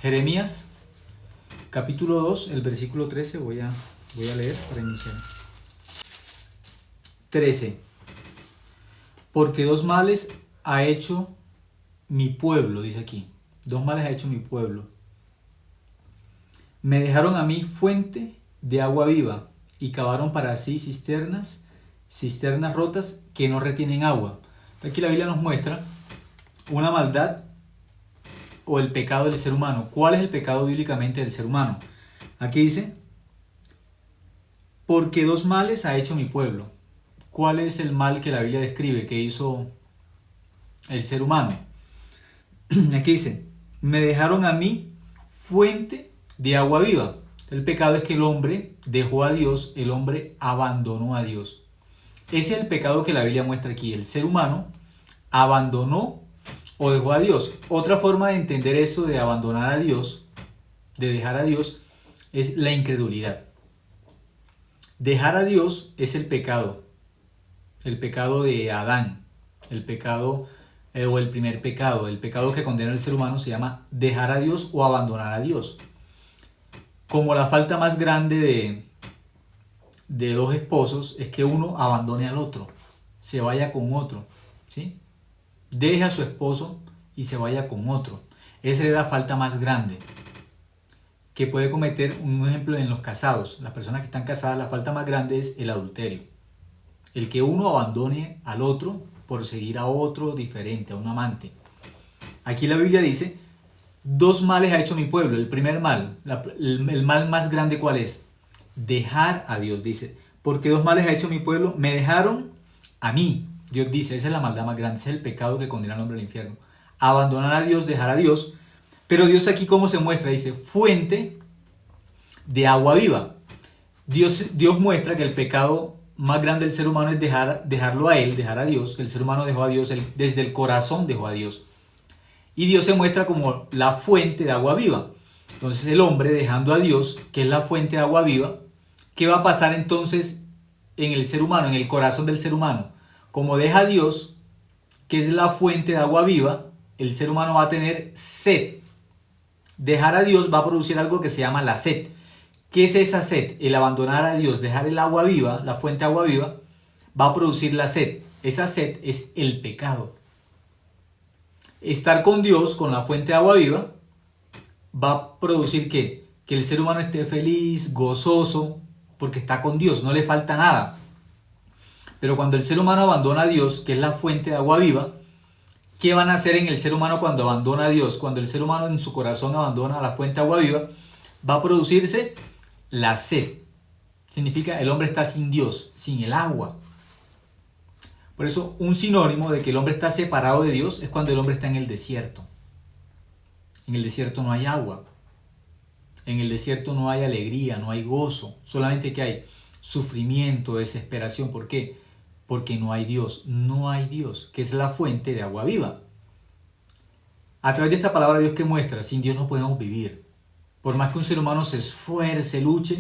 Jeremías, capítulo 2, el versículo 13, voy a leer para iniciar. 13. Porque dos males ha hecho mi pueblo, dice aquí. Dos males ha hecho mi pueblo. Me dejaron a mí fuente de agua viva y cavaron para sí cisternas rotas que no retienen agua. Aquí la Biblia nos muestra una maldad o el pecado del ser humano. ¿Cuál es el pecado bíblicamente del ser humano? Aquí dice, porque dos males ha hecho mi pueblo. ¿Cuál es el mal que la Biblia describe que hizo el ser humano? Aquí dice, me dejaron a mí fuente de agua viva. El pecado es que el hombre dejó a Dios, el hombre abandonó a Dios. Ese es el pecado que la Biblia muestra aquí. El ser humano abandonó o dejó a Dios. Otra forma de entender eso de abandonar a Dios, de dejar a Dios, es la incredulidad. Dejar a Dios es el pecado de Adán, el pecado o el primer pecado, el pecado que condena al ser humano se llama dejar a Dios o abandonar a Dios. Como la falta más grande de dos esposos es que uno abandone al otro, se vaya con otro, ¿sí? Deje a su esposo y se vaya con otro. Esa es la falta más grande que puede cometer, un ejemplo en los casados. Las personas que están casadas, la falta más grande es el adulterio. El que uno abandone al otro por seguir a otro diferente, a un amante. Aquí la Biblia dice, dos males ha hecho mi pueblo. El primer mal, el mal más grande, ¿cuál es? Dejar a Dios, dice. Porque dos males ha hecho mi pueblo, me dejaron a mí. Dios dice, esa es la maldad más grande, ese es el pecado que condena al hombre al infierno. Abandonar a Dios, dejar a Dios. Pero Dios aquí, ¿cómo se muestra? Dice, fuente de agua viva. Dios muestra que el pecado más grande del ser humano es dejarlo a Él, dejar a Dios. El ser humano dejó a Dios, desde el corazón dejó a Dios. Y Dios se muestra como la fuente de agua viva. Entonces el hombre dejando a Dios, que es la fuente de agua viva, ¿qué va a pasar entonces en el ser humano, en el corazón del ser humano? Como deja a Dios, que es la fuente de agua viva, el ser humano va a tener sed. Dejar a Dios va a producir algo que se llama la sed. ¿Qué es esa sed? El abandonar a Dios, dejar el agua viva, la fuente de agua viva, va a producir la sed. Esa sed es el pecado. Estar con Dios, con la fuente de agua viva, va a producir ¿qué? Que el ser humano esté feliz, gozoso, porque está con Dios, no le falta nada. Pero cuando el ser humano abandona a Dios, que es la fuente de agua viva, ¿qué van a hacer en el ser humano cuando abandona a Dios? Cuando el ser humano en su corazón abandona la fuente de agua viva, va a producirse la sed. Significa el hombre está sin Dios, sin el agua. Por eso un sinónimo de que el hombre está separado de Dios es cuando el hombre está en el desierto. En el desierto no hay agua. En el desierto no hay alegría, no hay gozo. Solamente que hay sufrimiento, desesperación. ¿Por qué? Porque no hay Dios. No hay Dios, que es la fuente de agua viva. A través de esta palabra Dios que muestra, sin Dios no podemos vivir. Por más que un ser humano se esfuerce, luche,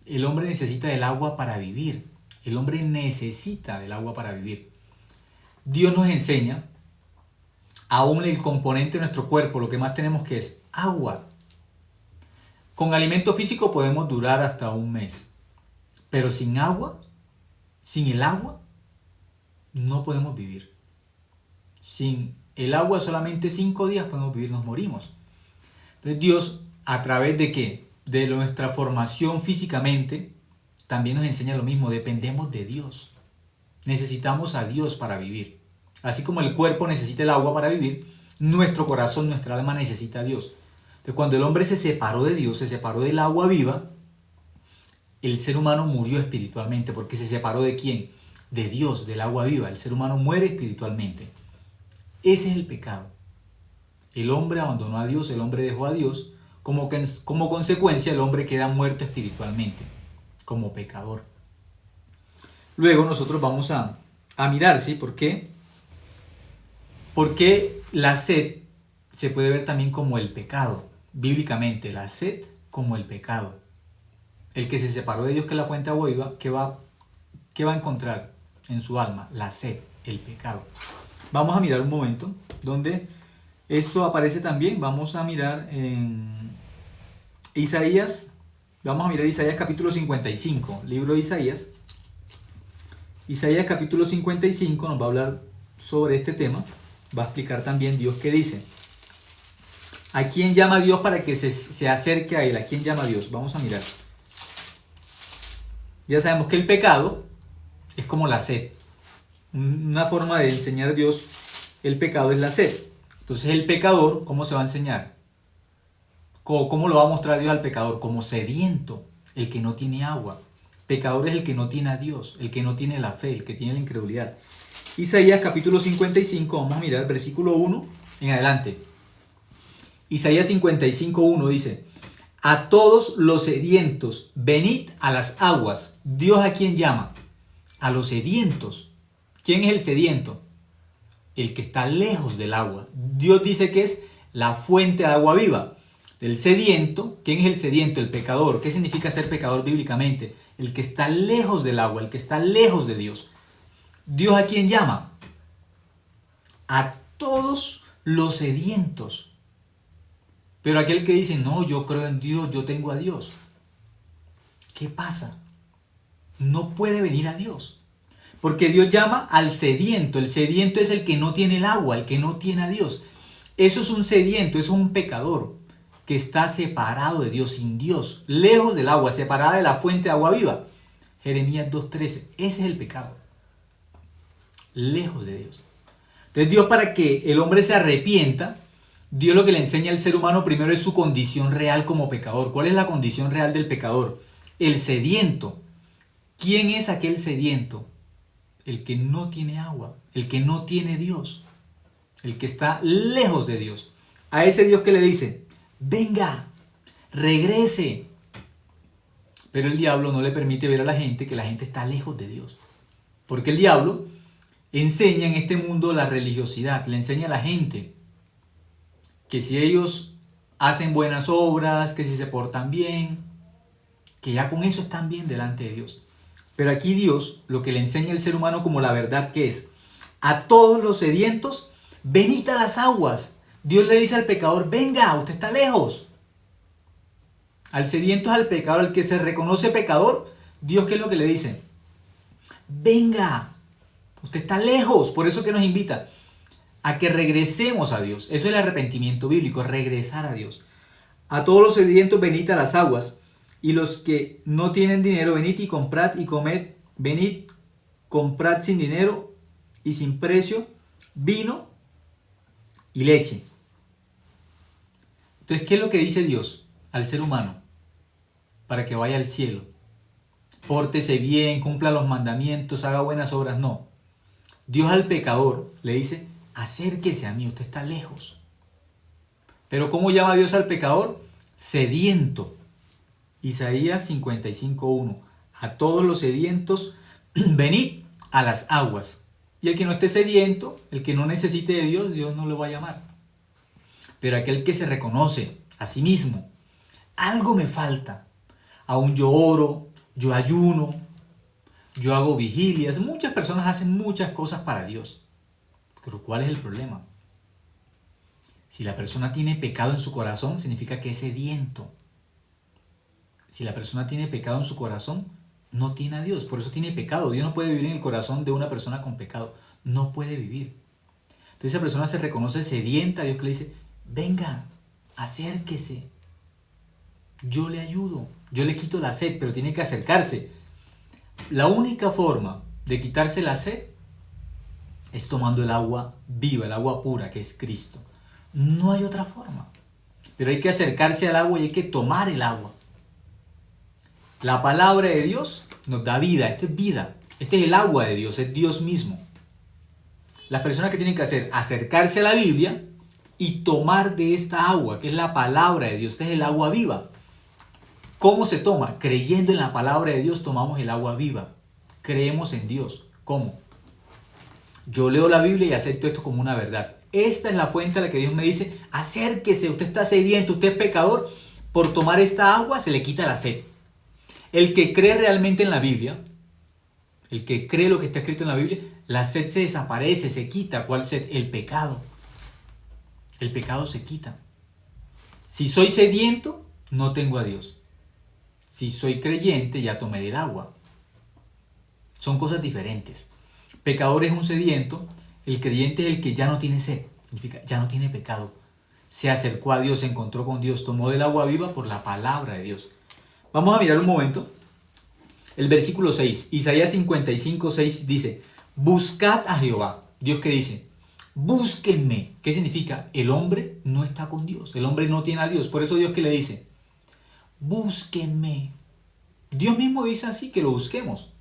el hombre necesita del agua para vivir. El hombre necesita del agua para vivir. Dios nos enseña, aún el componente de nuestro cuerpo, lo que más tenemos que es agua. Con alimento físico podemos durar hasta un mes, pero sin agua, sin el agua, no podemos vivir. Sin el agua solamente 5 días podemos vivir, nos morimos. Entonces Dios, a través de ¿qué? De nuestra formación físicamente, también nos enseña lo mismo, dependemos de Dios. Necesitamos a Dios para vivir. Así como el cuerpo necesita el agua para vivir, nuestro corazón, nuestra alma necesita a Dios. Entonces cuando el hombre se separó de Dios, se separó del agua viva, el ser humano murió espiritualmente, porque se separó ¿de quién? De Dios, del agua viva. El ser humano muere espiritualmente. Ese es el pecado. El hombre abandonó a Dios, el hombre dejó a Dios, como consecuencia el hombre queda muerto espiritualmente, como pecador. Luego nosotros vamos a mirar, ¿sí? ¿Por qué? Porque la sed se puede ver también como el pecado, bíblicamente, la sed como el pecado. El que se separó de Dios, que es la fuente de agua viva, ¿qué va a encontrar en su alma? La sed, el pecado. Vamos a mirar un momento donde Esto aparece también, vamos a mirar en Isaías, vamos a mirar Isaías capítulo 55, libro de Isaías. Isaías capítulo 55 nos va a hablar sobre este tema, va a explicar también Dios qué dice. ¿A quién llama Dios para que se acerque a Él? ¿A quién llama Dios? Vamos a mirar. Ya sabemos que el pecado es como la sed. Una forma de enseñar a Dios el pecado es la sed. Entonces el pecador, ¿cómo se va a enseñar? ¿Cómo lo va a mostrar Dios al pecador? Como sediento, el que no tiene agua. Pecador es el que no tiene a Dios, el que no tiene la fe, el que tiene la incredulidad. Isaías capítulo 55, vamos a mirar versículo 1 en adelante. Isaías 55, 1 dice: a todos los sedientos, venid a las aguas. ¿Dios a quién llama? A los sedientos. ¿Quién es el sediento? El que está lejos del agua. Dios dice que es la fuente de agua viva. El sediento, ¿quién es el sediento? El pecador. ¿Qué significa ser pecador bíblicamente? El que está lejos del agua, el que está lejos de Dios. ¿Dios a quién llama? A todos los sedientos. Pero aquel que dice, no, yo creo en Dios, yo tengo a Dios. ¿Qué pasa? No puede venir a Dios. Porque Dios llama al sediento. El sediento es el que no tiene el agua, el que no tiene a Dios. Eso es un sediento, eso es un pecador que está separado de Dios, sin Dios, lejos del agua, separada de la fuente de agua viva. Jeremías 2:13, ese es el pecado. Lejos de Dios. Entonces Dios, para que el hombre se arrepienta, Dios lo que le enseña al ser humano primero es su condición real como pecador. ¿Cuál es la condición real del pecador? El sediento. ¿Quién es aquel sediento? El que no tiene agua, el que no tiene Dios, el que está lejos de Dios. A ese Dios que le dice, venga, regrese. Pero el diablo no le permite ver a la gente que la gente está lejos de Dios. Porque el diablo enseña en este mundo la religiosidad, le enseña a la gente que si ellos hacen buenas obras, que si se portan bien, que ya con eso están bien delante de Dios. Pero aquí Dios lo que le enseña al ser humano como la verdad que es, a todos los sedientos, venid a las aguas. Dios le dice al pecador, venga, usted está lejos. Al sediento es al pecador, al que se reconoce pecador, Dios, ¿qué es lo que le dice? Venga, usted está lejos. Por eso que nos invita a que regresemos a Dios. Eso es el arrepentimiento bíblico, regresar a Dios. A todos los sedientos, venid a las aguas. Y los que no tienen dinero, venid y comprad y comed. Venid, comprad sin dinero y sin precio vino y leche. Entonces, ¿qué es lo que dice Dios al ser humano? Para que vaya al cielo. Pórtese bien, cumpla los mandamientos, haga buenas obras. No. Dios al pecador le dice, acérquese a mí, usted está lejos. Pero ¿cómo llama Dios al pecador? Sediento. Isaías 55:1. A todos los sedientos, venid a las aguas. Y el que no esté sediento, el que no necesite de Dios, Dios no lo va a llamar. Pero aquel que se reconoce a sí mismo, algo me falta. Aún yo oro, yo ayuno, yo hago vigilias. Muchas personas hacen muchas cosas para Dios. Pero ¿cuál es el problema? Si la persona tiene pecado en su corazón, significa que es sediento. Si la persona tiene pecado en su corazón, no tiene a Dios. Por eso tiene pecado. Dios no puede vivir en el corazón de una persona con pecado. No puede vivir. Entonces esa persona se reconoce sedienta a Dios, que le dice, venga, acérquese. Yo le ayudo. Yo le quito la sed, pero tiene que acercarse. La única forma de quitarse la sed es tomando el agua viva, el agua pura, que es Cristo. No hay otra forma. Pero hay que acercarse al agua y hay que tomar el agua. La palabra de Dios nos da vida. Esta es vida. Este es el agua de Dios, es Dios mismo. Las personas que tienen que hacer, acercarse a la Biblia y tomar de esta agua, que es la palabra de Dios. Este es el agua viva. ¿Cómo se toma? Creyendo en la palabra de Dios tomamos el agua viva. Creemos en Dios. ¿Cómo? Yo leo la Biblia y acepto esto como una verdad. Esta es la fuente a la que Dios me dice, acérquese, usted está sediento, usted es pecador. Por tomar esta agua se le quita la sed. El que cree realmente en la Biblia, el que cree lo que está escrito en la Biblia, la sed se desaparece, se quita. ¿Cuál sed? El pecado. El pecado se quita. Si soy sediento, no tengo a Dios. Si soy creyente, ya tomé del agua. Son cosas diferentes. Pecador es un sediento, el creyente es el que ya no tiene sed, significa ya no tiene pecado. Se acercó a Dios, se encontró con Dios, tomó del agua viva por la palabra de Dios. Vamos a mirar un momento. El versículo 6, Isaías 55, 6 dice, buscad a Jehová. Dios que dice, búsquenme. ¿Qué significa? El hombre no está con Dios, el hombre no tiene a Dios. Por eso Dios que le dice, búsquenme. Dios mismo dice así, que lo busquemos.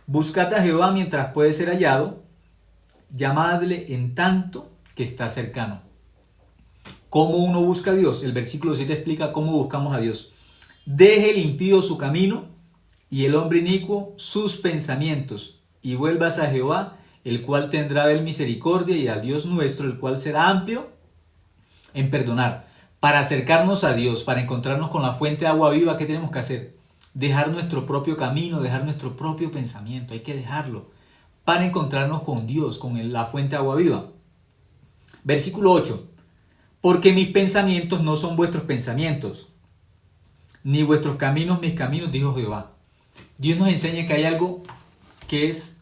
Buscad a Jehová mientras puede ser hallado, llamadle en tanto que está cercano. ¿Cómo uno busca a Dios? El versículo 7 explica cómo buscamos a Dios. Deje el impío su camino y el hombre inicuo sus pensamientos, y vuelvas a Jehová, el cual tendrá de él misericordia, y a Dios nuestro, el cual será amplio en perdonar. Para acercarnos a Dios, para encontrarnos con la fuente de agua viva, ¿qué tenemos que hacer? Dejar nuestro propio camino, dejar nuestro propio pensamiento, hay que dejarlo, para encontrarnos con Dios, con la fuente de agua viva. Versículo 8. Porque mis pensamientos no son vuestros pensamientos, ni vuestros caminos mis caminos, dijo Jehová. Dios nos enseña que hay algo que es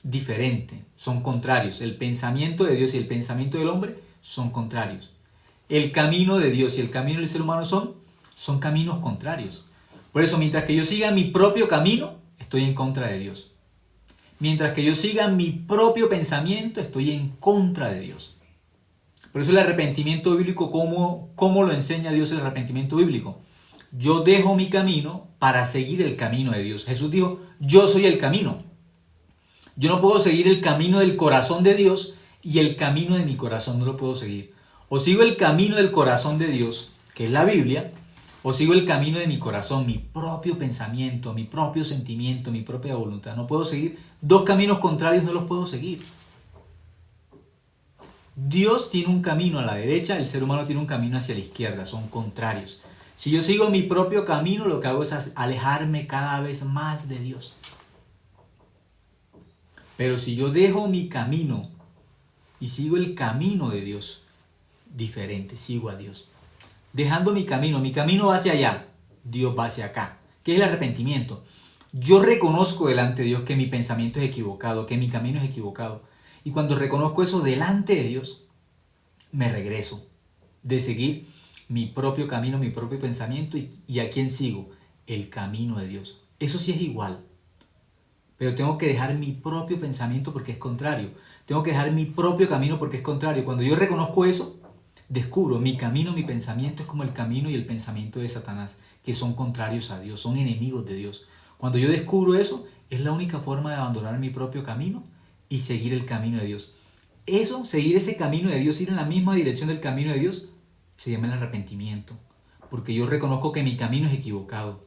diferente, son contrarios. El pensamiento de Dios y el pensamiento del hombre son contrarios. El camino de Dios y el camino del ser humano son caminos contrarios. Por eso, mientras que yo siga mi propio camino, estoy en contra de Dios. Mientras que yo siga mi propio pensamiento, estoy en contra de Dios. Por eso el arrepentimiento bíblico, ¿cómo lo enseña Dios el arrepentimiento bíblico? Yo dejo mi camino para seguir el camino de Dios. Jesús dijo, yo soy el camino. Yo no puedo seguir el camino del corazón de Dios y el camino de mi corazón no lo puedo seguir. O sigo el camino del corazón de Dios, que es la Biblia, o sigo el camino de mi corazón, mi propio pensamiento, mi propio sentimiento, mi propia voluntad. No puedo seguir dos caminos contrarios, no los puedo seguir. Dios tiene un camino a la derecha, el ser humano tiene un camino hacia la izquierda, son contrarios. Si yo sigo mi propio camino, lo que hago es alejarme cada vez más de Dios. Pero si yo dejo mi camino y sigo el camino de Dios, diferente, sigo a Dios. Dejando mi camino va hacia allá, Dios va hacia acá. ¿Qué es el arrepentimiento? Yo reconozco delante de Dios que mi pensamiento es equivocado, que mi camino es equivocado. Y cuando reconozco eso delante de Dios, me regreso de seguir mi propio camino, mi propio pensamiento. ¿Y a quién sigo? El camino de Dios. Eso sí es igual. Pero tengo que dejar mi propio pensamiento porque es contrario. Tengo que dejar mi propio camino porque es contrario. Cuando yo reconozco eso, descubro mi camino, mi pensamiento es como el camino y el pensamiento de Satanás, que son contrarios a Dios, son enemigos de Dios. Cuando yo descubro eso, es la única forma de abandonar mi propio camino y seguir el camino de Dios. Eso, seguir ese camino de Dios, ir en la misma dirección del camino de Dios, se llama el arrepentimiento. Porque yo reconozco que mi camino es equivocado.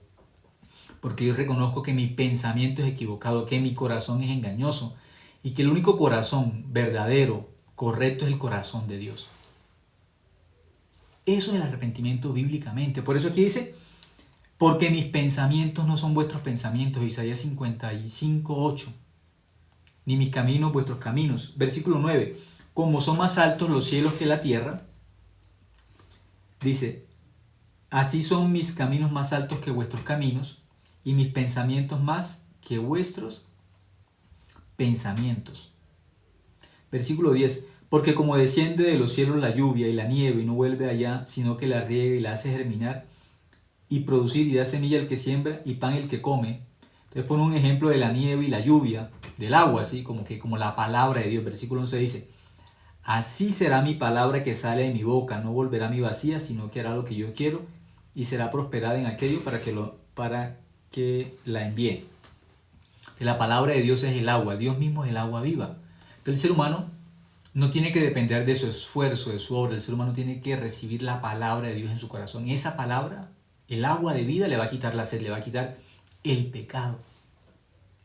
Porque yo reconozco que mi pensamiento es equivocado, que mi corazón es engañoso y que el único corazón verdadero, correcto, es el corazón de Dios. Eso es el arrepentimiento bíblicamente. Por eso aquí dice, porque mis pensamientos no son vuestros pensamientos, Isaías 55, 8. Ni mis caminos vuestros caminos. Versículo 9. Como son más altos los cielos que la tierra, dice, así son mis caminos más altos que vuestros caminos, y mis pensamientos más que vuestros pensamientos. Versículo 10. Porque como desciende de los cielos la lluvia y la nieve y no vuelve allá, sino que la riega y la hace germinar y producir y da semilla al que siembra y pan al que come. Entonces pone un ejemplo de la nieve y la lluvia, del agua, así como la palabra de Dios. Versículo 11 dice, así será mi palabra que sale de mi boca, no volverá a mi vacía, sino que hará lo que yo quiero y será prosperada en aquello para que la envíe. La palabra de Dios es el agua, Dios mismo es el agua viva. Entonces el ser humano no tiene que depender de su esfuerzo, de su obra. El ser humano tiene que recibir la palabra de Dios en su corazón. Esa palabra, el agua de vida, le va a quitar la sed, le va a quitar el pecado.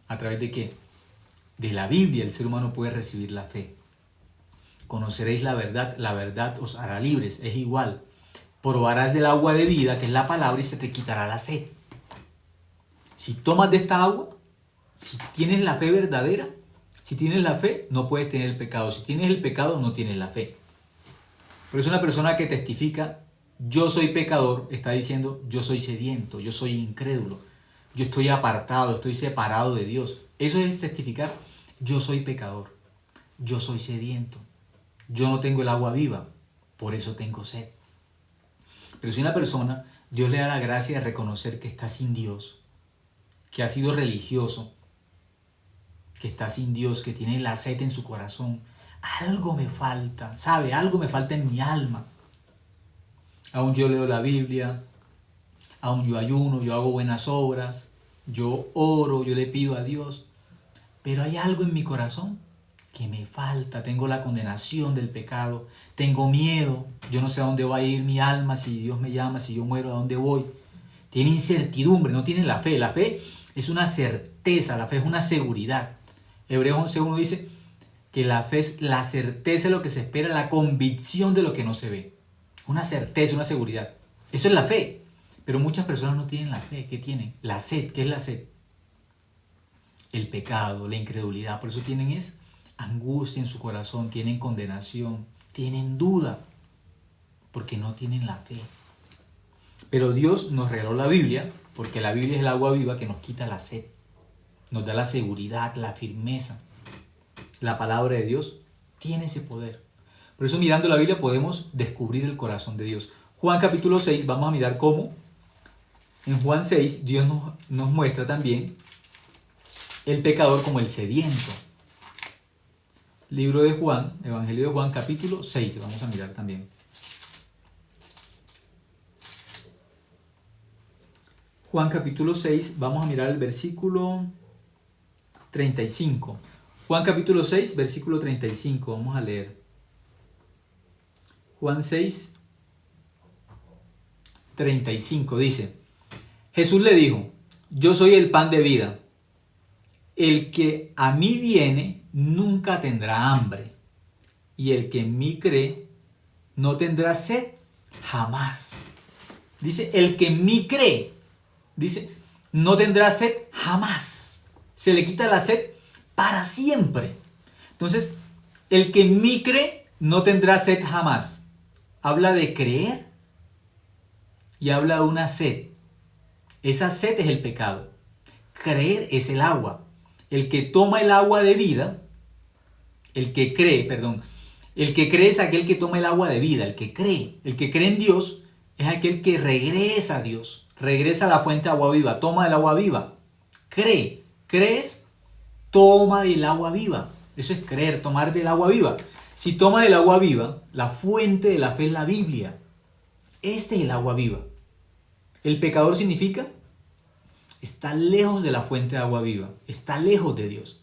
¿A través de qué? De la Biblia el ser humano puede recibir la fe. Conoceréis la verdad os hará libres. Es igual. Probarás del agua de vida, que es la palabra, y se te quitará la sed. Si tomas de esta agua, si tienes la fe verdadera, si tienes la fe, no puedes tener el pecado. Si tienes el pecado, no tienes la fe. Pero es una persona que testifica, yo soy pecador, está diciendo, yo soy sediento, yo soy incrédulo, yo estoy apartado, estoy separado de Dios. Eso es testificar, yo soy pecador, yo soy sediento, yo no tengo el agua viva, por eso tengo sed. Pero si una persona, Dios le da la gracia de reconocer que está sin Dios, que ha sido religioso, que está sin Dios, que tiene la sed en su corazón, algo me falta, ¿sabe? Algo me falta en mi alma. Aún yo leo la Biblia, aún yo ayuno, yo hago buenas obras, yo oro, yo le pido a Dios, pero hay algo en mi corazón que me falta, tengo la condenación del pecado, tengo miedo, yo no sé a dónde va a ir mi alma, si Dios me llama, si yo muero, a dónde voy. Tiene incertidumbre, no tiene la fe. La fe es una certeza, la fe es una seguridad. Hebreos 11:1 dice que la fe es la certeza de lo que se espera, la convicción de lo que no se ve. Una certeza, una seguridad. Eso es la fe. Pero muchas personas no tienen la fe. ¿Qué tienen? La sed. ¿Qué es la sed? El pecado, la incredulidad. Por eso tienen angustia en su corazón, tienen condenación, tienen duda, porque no tienen la fe. Pero Dios nos regaló la Biblia, porque la Biblia es el agua viva que nos quita la sed, nos da la seguridad, la firmeza. La palabra de Dios tiene ese poder. Por eso mirando la Biblia podemos descubrir el corazón de Dios. Juan capítulo 6, vamos a mirar cómo en Juan 6 Dios nos muestra también el pecador como el sediento. Libro de Juan, Evangelio de Juan capítulo 6, vamos a mirar también. Juan capítulo 6, vamos a mirar el versículo 35. Juan capítulo 6, versículo 35, vamos a leer. Juan 6, 35 dice, Jesús le dijo, yo soy el pan de vida. El que a mí viene nunca tendrá hambre, y el que en mí cree no tendrá sed jamás. Dice, el que en mí cree, dice, no tendrá sed jamás. Se le quita la sed para siempre. Entonces, el que en mí cree no tendrá sed jamás. Habla de creer y habla de una sed. Esa sed es el pecado. Creer es el agua. El que toma el agua de vida, el que cree es aquel que toma el agua de vida, el que cree en Dios es aquel que regresa a Dios, regresa a la fuente de agua viva, toma el agua viva, crees, toma del agua viva, eso es creer, tomar del agua viva. Si toma del agua viva, la fuente de la fe es la Biblia, este es el agua viva. El pecador significa está lejos de la fuente de agua viva, está lejos de Dios.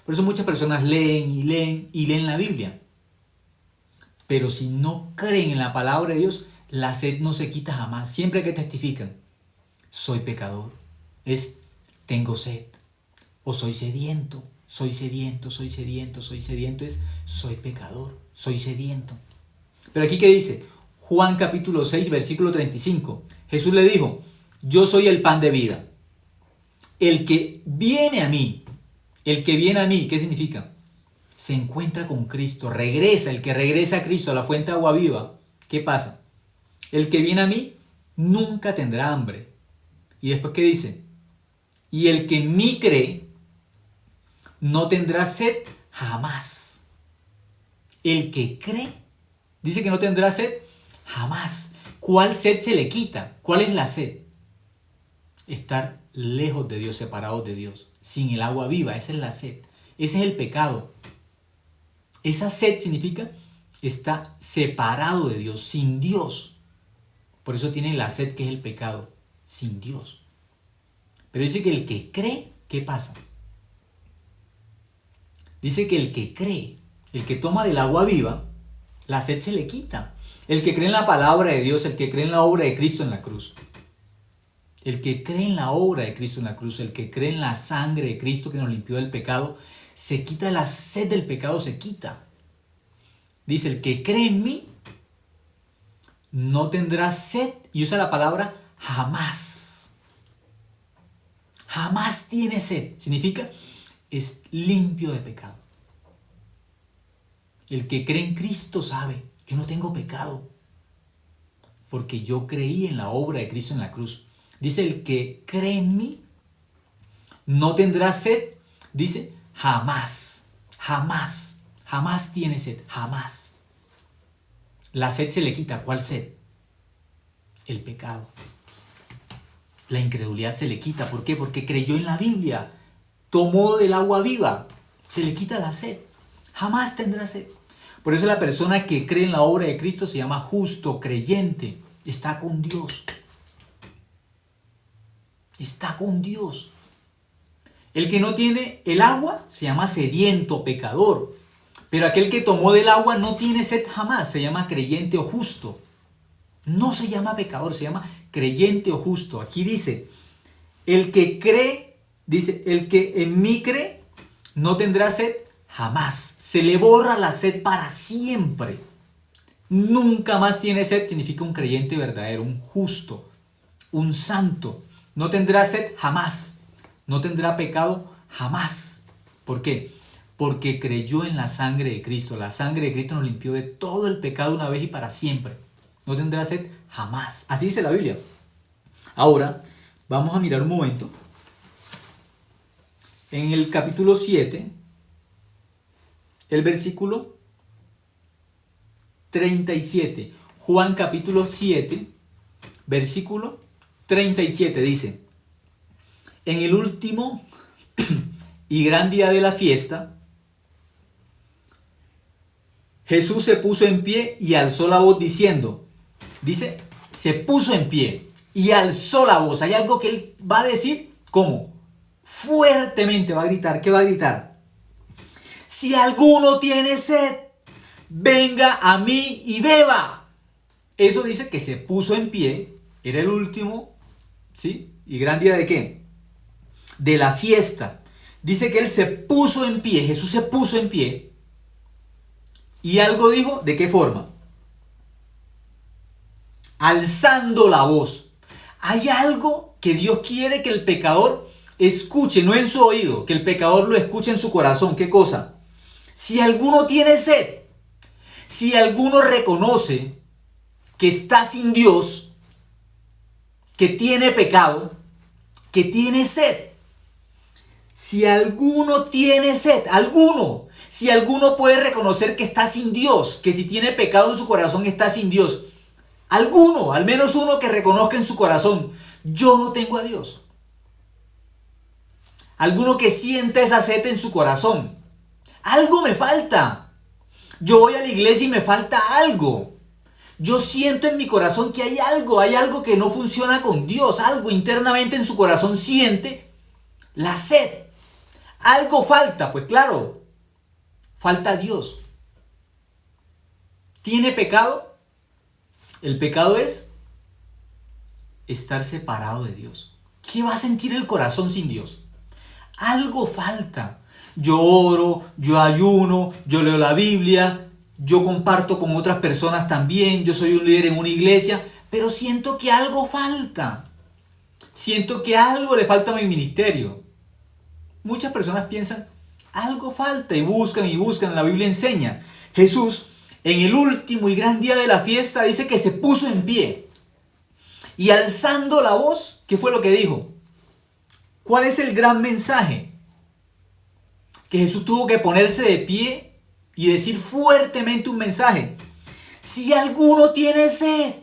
Por eso muchas personas leen y leen y leen la Biblia. Pero si no creen en la palabra de Dios, la sed no se quita jamás. Siempre que testifican, soy pecador, tengo sed, o soy sediento, soy sediento, soy sediento, soy sediento, soy pecador, soy sediento. Pero aquí ¿qué dice? Juan capítulo 6, versículo 35. Jesús le dijo, yo soy el pan de vida. El que viene a mí, ¿qué significa? Se encuentra con Cristo, regresa, el que regresa a Cristo, a la fuente de agua viva. ¿Qué pasa? El que viene a mí nunca tendrá hambre. Y después, ¿qué dice? Y el que en mí cree no tendrá sed jamás. El que cree, dice que no tendrá sed jamás. ¿Cuál sed se le quita? ¿Cuál es la sed? Estar lejos de Dios, separados de Dios, sin el agua viva, esa es la sed, ese es el pecado. Esa sed significa está separado de Dios, sin Dios. Por eso tiene la sed que es el pecado, sin Dios. Pero dice que el que cree, ¿qué pasa? Dice que el que cree, el que toma del agua viva, la sed se le quita. El que cree en la palabra de Dios, el que cree en la obra de Cristo en la cruz. El que cree en la obra de Cristo en la cruz, el que cree en la sangre de Cristo que nos limpió del pecado, se quita la sed del pecado, se quita. Dice, el que cree en mí no tendrá sed, y usa la palabra jamás. Jamás tiene sed. Significa, es limpio de pecado. El que cree en Cristo sabe, Yo no tengo pecado, porque yo creí en la obra de Cristo en la cruz. Dice, el que cree en mí no tendrá sed. Dice, jamás, jamás, jamás tiene sed, jamás. La sed se le quita. ¿Cuál sed? El pecado. La incredulidad se le quita. ¿Por qué? Porque creyó en la Biblia. Tomó del agua viva. Se le quita la sed. Jamás tendrá sed. Por eso la persona que cree en la obra de Cristo se llama justo, creyente. Está con Dios. Está con Dios. El que no tiene el agua se llama sediento, pecador. Pero aquel que tomó del agua no tiene sed jamás. Se llama creyente o justo. No se llama pecador, se llama creyente o justo. Aquí dice, el que cree, dice, el que en mí cree no tendrá sed jamás. Se le borra la sed para siempre. Nunca más tiene sed significa un creyente verdadero, un justo, un santo. No tendrá sed jamás. No tendrá pecado jamás. ¿Por qué? Porque creyó en la sangre de Cristo. La sangre de Cristo nos limpió de todo el pecado una vez y para siempre. No tendrá sed jamás. Así dice la Biblia. Ahora, vamos a mirar un momento. En el capítulo 7, el versículo 37. Juan capítulo 7, versículo 37 dice, en el último y gran día de la fiesta, Jesús se puso en pie y alzó la voz diciendo, dice, se puso en pie y alzó la voz. Hay algo que él va a decir, ¿cómo? Fuertemente va a gritar. ¿Qué va a gritar? Si alguno tiene sed, venga a mí y beba. Eso dice que se puso en pie. Era el último, ¿sí? ¿Y gran día de qué? De la fiesta. Dice que él se puso en pie. Jesús se puso en pie. Y algo dijo, ¿de qué forma? Alzando la voz. Hay algo que Dios quiere que el pecador escuche, no en su oído, que el pecador lo escuche en su corazón. ¿Qué cosa? Si alguno tiene sed, si alguno reconoce que está sin Dios, que tiene pecado, que tiene sed. Si alguno tiene sed, si alguno puede reconocer que está sin Dios, que si tiene pecado en su corazón está sin Dios, alguno, al menos uno que reconozca en su corazón, yo no tengo a Dios. Alguno que sienta esa sed en su corazón. Algo me falta. Yo voy a la iglesia y me falta algo. Yo siento en mi corazón que hay algo que no funciona con Dios. Algo internamente en su corazón siente la sed. Algo falta, pues claro, falta Dios. ¿Tiene pecado? El pecado es estar separado de Dios. ¿Qué va a sentir el corazón sin Dios? Algo falta. Yo oro, yo ayuno, yo leo la Biblia, yo comparto con otras personas también, yo soy un líder en una iglesia, pero siento que algo falta. Siento que algo le falta a mi ministerio. Muchas personas piensan, algo falta y buscan, la Biblia enseña. Jesús, en el último y gran día de la fiesta, dice que se puso en pie. Y alzando la voz, ¿qué fue lo que dijo? ¿Cuál es el gran mensaje? Que Jesús tuvo que ponerse de pie y decir fuertemente un mensaje. Si alguno tiene sed,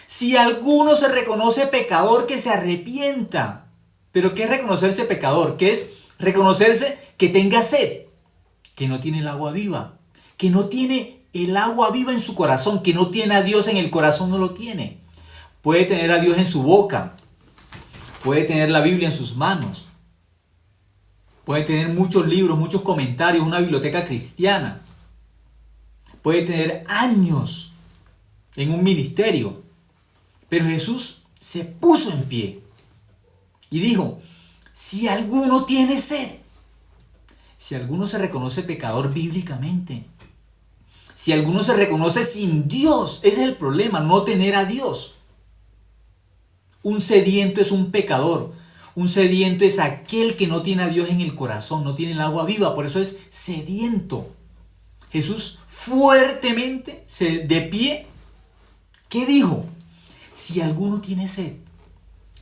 si alguno se reconoce pecador, que se arrepienta. ¿Pero qué es reconocerse pecador? ¿Qué es reconocerse que tenga sed? Que no tiene el agua viva. Que no tiene el agua viva en su corazón. Que no tiene a Dios en el corazón, no lo tiene. Puede tener a Dios en su boca. Puede tener la Biblia en sus manos. Puede tener muchos libros, muchos comentarios, una biblioteca cristiana. Puede tener años en un ministerio. Pero Jesús se puso en pie y dijo, si alguno tiene sed, si alguno se reconoce pecador bíblicamente, si alguno se reconoce sin Dios, ese es el problema, no tener a Dios. Un sediento es un pecador. Un sediento es aquel que no tiene a Dios en el corazón, no tiene el agua viva, por eso es sediento. Jesús fuertemente, de pie. ¿Qué dijo? Si alguno tiene sed,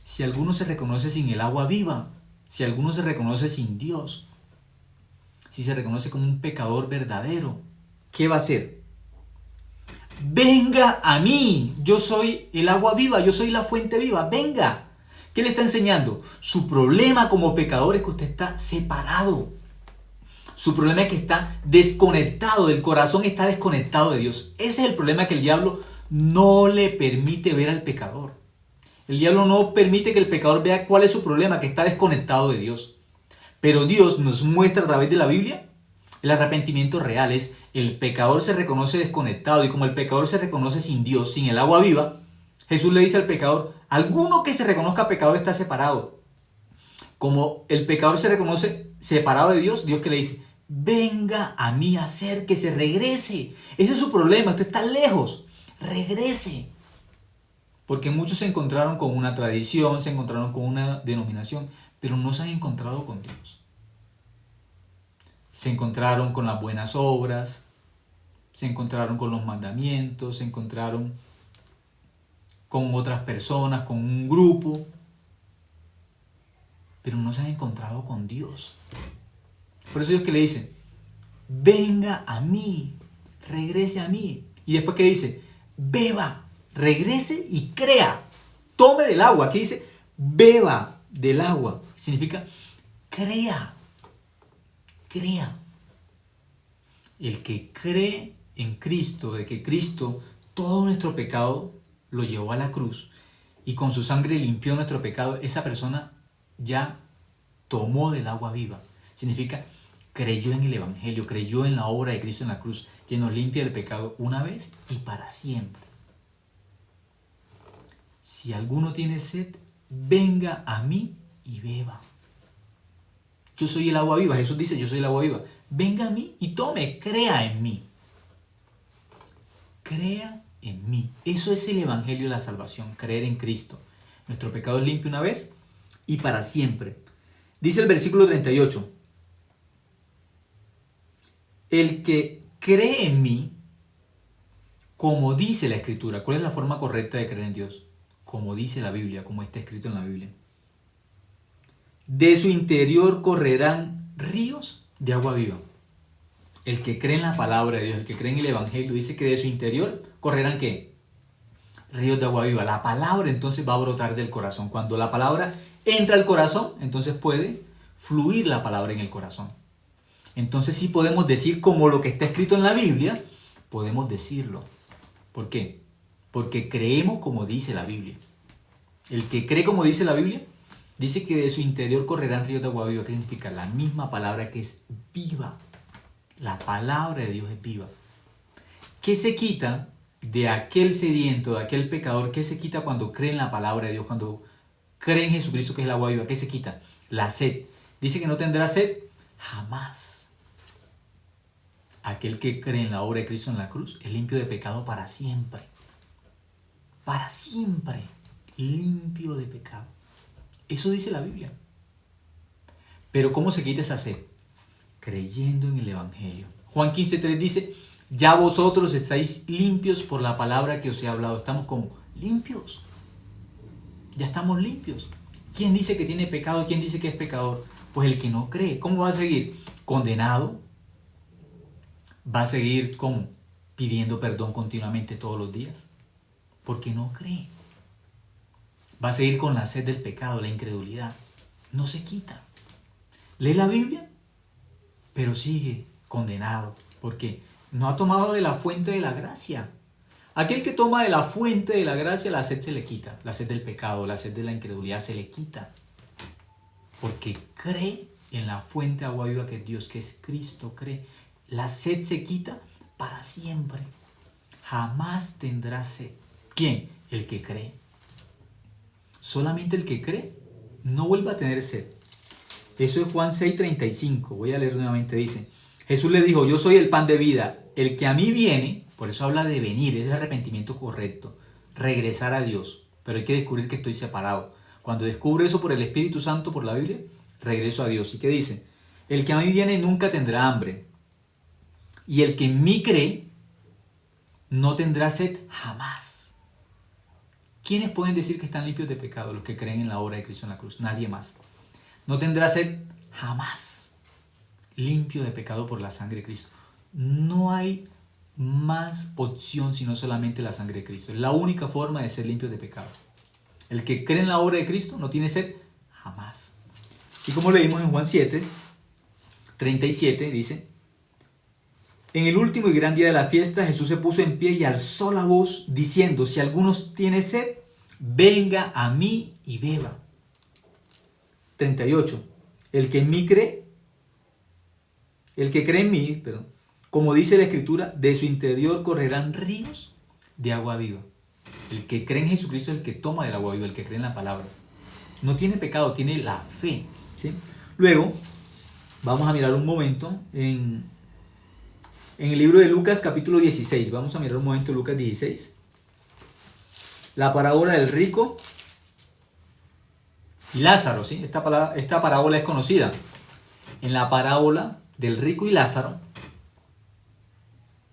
si alguno se reconoce sin el agua viva, si alguno se reconoce sin Dios, si se reconoce como un pecador verdadero, ¿qué va a hacer? Venga a mí, yo soy el agua viva, yo soy la fuente viva, venga. ¿Qué le está enseñando? Su problema como pecador es que usted está separado. Su problema es que está desconectado, del corazón está desconectado de Dios. Ese es el problema, que el diablo no le permite ver al pecador. El diablo no permite que el pecador vea cuál es su problema, que está desconectado de Dios. Pero Dios nos muestra a través de la Biblia el arrepentimiento real. Es el pecador se reconoce desconectado, y como el pecador se reconoce sin Dios, sin el agua viva, Jesús le dice al pecador, alguno que se reconozca pecador está separado. Como el pecador se reconoce separado de Dios, Dios que le dice, venga a mí, acérquese, regrese. Ese es su problema, usted está lejos, regrese. Porque muchos se encontraron con una tradición, se encontraron con una denominación, pero no se han encontrado con Dios. Se encontraron con las buenas obras, se encontraron con los mandamientos, se encontraron con otras personas, con un grupo, pero no se han encontrado con Dios. Por eso Dios que le dice, venga a mí, regrese a mí. Y después que dice, beba, regrese y crea, tome del agua. Aquí dice, beba del agua. Significa, crea, crea. El que cree en Cristo, de que Cristo todo nuestro pecado lo llevó a la cruz y con su sangre limpió nuestro pecado, esa persona ya tomó del agua viva. Significa, creyó en el Evangelio, creyó en la obra de Cristo en la cruz, que nos limpia del pecado una vez y para siempre. Si alguno tiene sed, venga a mí y beba. Yo soy el agua viva. Jesús dice, yo soy el agua viva. Venga a mí y tome, crea en mí. Crea en mí. Eso es el Evangelio de la salvación, creer en Cristo. Nuestro pecado es limpio una vez y para siempre. Dice el versículo 38. El que cree en mí, como dice la Escritura. ¿Cuál es la forma correcta de creer en Dios? Como dice la Biblia, como está escrito en la Biblia. De su interior correrán ríos de agua viva. El que cree en la palabra de Dios, el que cree en el Evangelio, dice que de su interior correrán ¿qué? Ríos de agua viva. La palabra entonces va a brotar del corazón. Cuando la palabra entra al corazón, entonces puede fluir la palabra en el corazón. Entonces sí podemos decir como lo que está escrito en la Biblia, podemos decirlo. ¿Por qué? Porque creemos como dice la Biblia. El que cree como dice la Biblia, dice que de su interior correrán ríos de agua viva. ¿Qué significa? La misma palabra que es viva. La palabra de Dios es viva. ¿Qué se quita de aquel sediento, de aquel pecador? ¿Qué se quita cuando cree en la palabra de Dios? Cuando cree en Jesucristo, que es el agua viva. ¿Qué se quita? La sed. Dice que no tendrá sed jamás. Aquel que cree en la obra de Cristo en la cruz es limpio de pecado para siempre. Para siempre. Limpio de pecado. Eso dice la Biblia. Pero ¿cómo se quita esa sed? Creyendo en el Evangelio. Juan 15:3 dice, ya vosotros estáis limpios por la palabra que os he hablado. Estamos como limpios. Ya estamos limpios. ¿Quién dice que tiene pecado? ¿Quién dice que es pecador? Pues el que no cree. ¿Cómo va a seguir? Condenado. Va a seguir como pidiendo perdón continuamente todos los días. Porque no cree. Va a seguir con la sed del pecado, la incredulidad. No se quita. Lee la Biblia, pero sigue condenado. Porque no ha tomado de la fuente de la gracia. Aquel que toma de la fuente de la gracia, la sed se le quita. La sed del pecado, la sed de la incredulidad se le quita. Porque cree en la fuente de agua viva que es Dios, que es Cristo, cree. La sed se quita para siempre. Jamás tendrá sed. ¿Quién? El que cree. Solamente el que cree no vuelve a tener sed. Eso es Juan 6:35. Voy a leer nuevamente. Dice, Jesús le dijo, yo soy el pan de vida. El que a mí viene, por eso habla de venir, es el arrepentimiento correcto. Regresar a Dios. Pero hay que descubrir que estoy separado. Cuando descubro eso por el Espíritu Santo, por la Biblia, regreso a Dios. ¿Y qué dice? El que a mí viene nunca tendrá hambre. Y el que en mí cree, no tendrá sed jamás. ¿Quiénes pueden decir que están limpios de pecado? Los que creen en la obra de Cristo en la cruz, nadie más. No tendrá sed jamás, limpio de pecado por la sangre de Cristo. No hay más opción sino solamente la sangre de Cristo. Es la única forma de ser limpios de pecado. El que cree en la obra de Cristo no tiene sed jamás. Y como leímos en Juan 7, 37, dice: en el último y gran día de la fiesta, Jesús se puso en pie y alzó la voz, diciendo: si alguno tiene sed, venga a mí y beba. 38. El que cree en mí, como dice la Escritura, de su interior correrán ríos de agua viva. El que cree en Jesucristo es el que toma del agua viva, el que cree en la palabra. No tiene pecado, tiene la fe, ¿sí? Luego, vamos a mirar un momento en el libro de Lucas capítulo 16. Vamos a mirar un momento Lucas 16. La parábola del rico y Lázaro, ¿sí? Esta parábola es conocida. En la parábola del rico y Lázaro,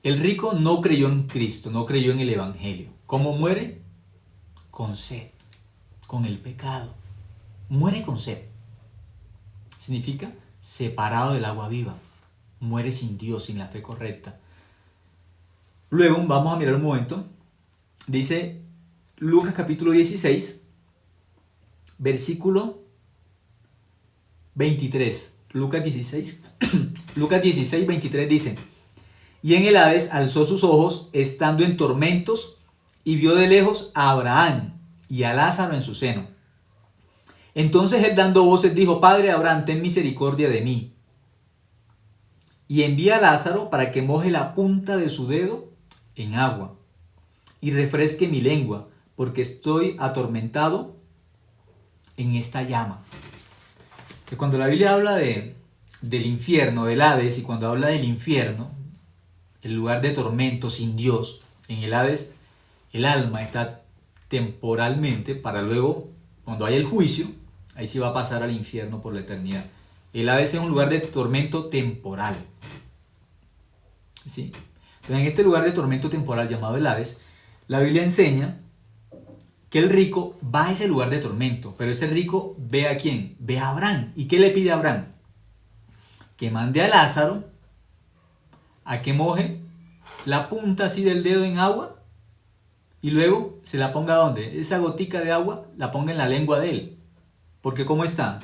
el rico no creyó en Cristo, no creyó en el Evangelio. ¿Cómo muere? Con sed, con el pecado. Muere con sed. Significa separado del agua viva. Muere sin Dios, sin la fe correcta. Luego vamos a mirar un momento. Dice Lucas capítulo 16, versículo 23. Lucas 16, 23 dice: y en el Hades alzó sus ojos, estando en tormentos, y vio de lejos a Abraham y a Lázaro en su seno. Entonces él, dando voces, dijo: Padre Abraham, ten misericordia de mí, y envía a Lázaro para que moje la punta de su dedo en agua y refresque mi lengua, porque estoy atormentado en esta llama. Que cuando la Biblia habla del infierno, del Hades, y cuando habla del infierno, el lugar de tormento sin Dios, en el Hades el alma está temporalmente para luego, cuando haya el juicio, ahí sí va a pasar al infierno por la eternidad. El Hades es un lugar de tormento temporal, ¿sí? Entonces, en este lugar de tormento temporal llamado el Hades, la Biblia enseña que el rico va a ese lugar de tormento, pero ese rico ve a quién, ve a Abraham. ¿Y qué le pide a Abraham? Que mande a Lázaro a que moje la punta así del dedo en agua y luego se la ponga ¿dónde? Esa gotica de agua la ponga en la lengua de él, porque ¿cómo está?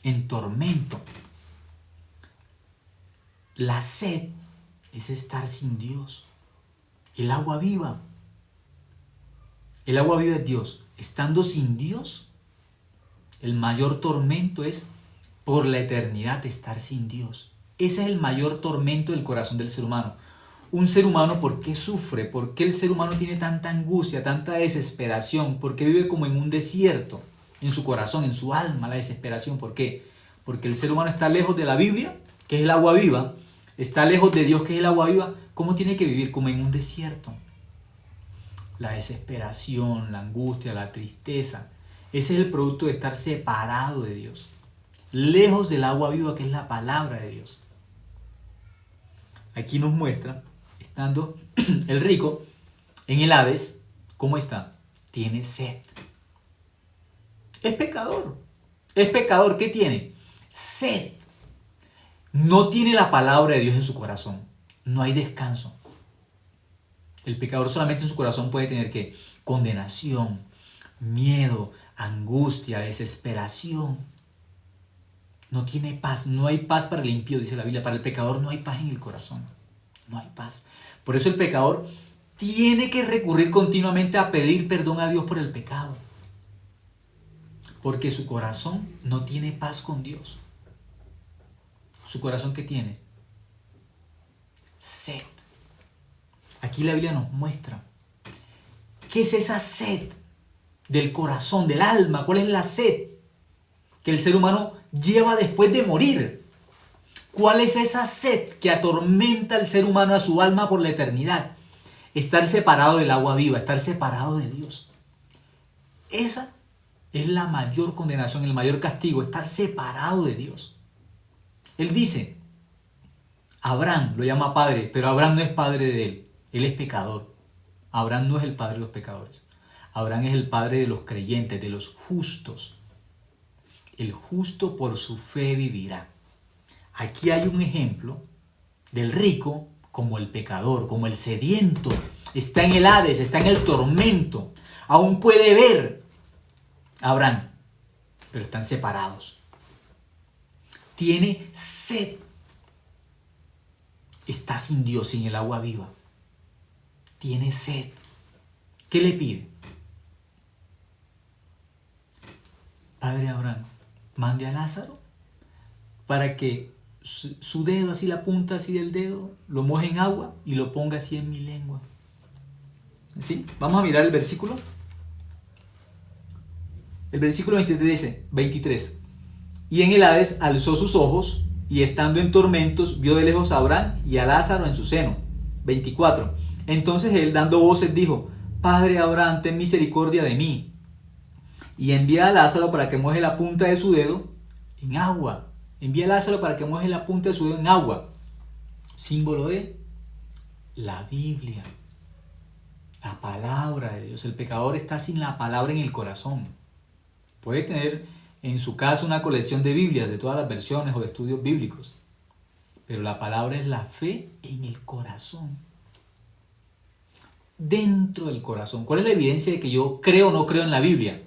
En tormento. La sed es estar sin Dios. El agua viva es Dios. Estando sin Dios, el mayor tormento es por la eternidad estar sin Dios. Ese es el mayor tormento del corazón del ser humano. Un ser humano, ¿por qué sufre? ¿Por qué el ser humano tiene tanta angustia, tanta desesperación? ¿Por qué vive como en un desierto? En su corazón, en su alma, la desesperación. ¿Por qué? Porque el ser humano está lejos de la Biblia, que es el agua viva. Está lejos de Dios, que es el agua viva. ¿Cómo tiene que vivir? Como en un desierto. La desesperación, la angustia, la tristeza. Ese es el producto de estar separado de Dios. Lejos del agua viva, que es la palabra de Dios. Aquí nos muestra, estando el rico en el Hades, ¿cómo está? Tiene sed. Es pecador. Es pecador. ¿Qué tiene? Sed. No tiene la palabra de Dios en su corazón. No hay descanso. El pecador solamente en su corazón puede tener ¿qué? Condenación, miedo, angustia, desesperación. No tiene paz, no hay paz para el impío, dice la Biblia. Para el pecador no hay paz en el corazón. No hay paz. Por eso el pecador tiene que recurrir continuamente a pedir perdón a Dios por el pecado. Porque su corazón no tiene paz con Dios. ¿Su corazón qué tiene? Sed. Aquí la Biblia nos muestra qué es esa sed del corazón, del alma. ¿Cuál es la sed que el ser humano lleva después de morir? ¿Cuál es esa sed que atormenta al ser humano, a su alma por la eternidad? Estar separado del agua viva, estar separado de Dios. Esa es la mayor condenación, el mayor castigo, estar separado de Dios. Él dice, Abraham lo llama padre, pero Abraham no es padre de él es pecador. Abraham no es el padre de los pecadores. Abraham es el padre de los creyentes, de los justos. El justo por su fe vivirá. Aquí hay un ejemplo del rico como el pecador, como el sediento. Está en el Hades, está en el tormento. Aún puede ver a Abraham, pero están separados. Tiene sed. Está sin Dios, sin el agua viva. Tiene sed. ¿Qué le pide? Padre Abraham, mande a Lázaro para que su dedo, así la punta así del dedo, lo moje en agua y lo ponga así en mi lengua. ¿Sí? Vamos a mirar el versículo. El versículo 23. Y en el Hades alzó sus ojos y estando en tormentos vio de lejos a Abraham y a Lázaro en su seno. 24. Entonces él, dando voces, dijo: Padre Abraham, ten misericordia de mí y envía a Lázaro para que moje la punta de su dedo en agua. Envía a Lázaro para que moje la punta de su dedo en agua. Símbolo de la Biblia, la palabra de Dios. El pecador está sin la palabra en el corazón. Puede tener en su casa una colección de Biblias de todas las versiones o de estudios bíblicos, pero la palabra es la fe en el corazón. Dentro del corazón. ¿Cuál es la evidencia de que yo creo o no creo en la Biblia?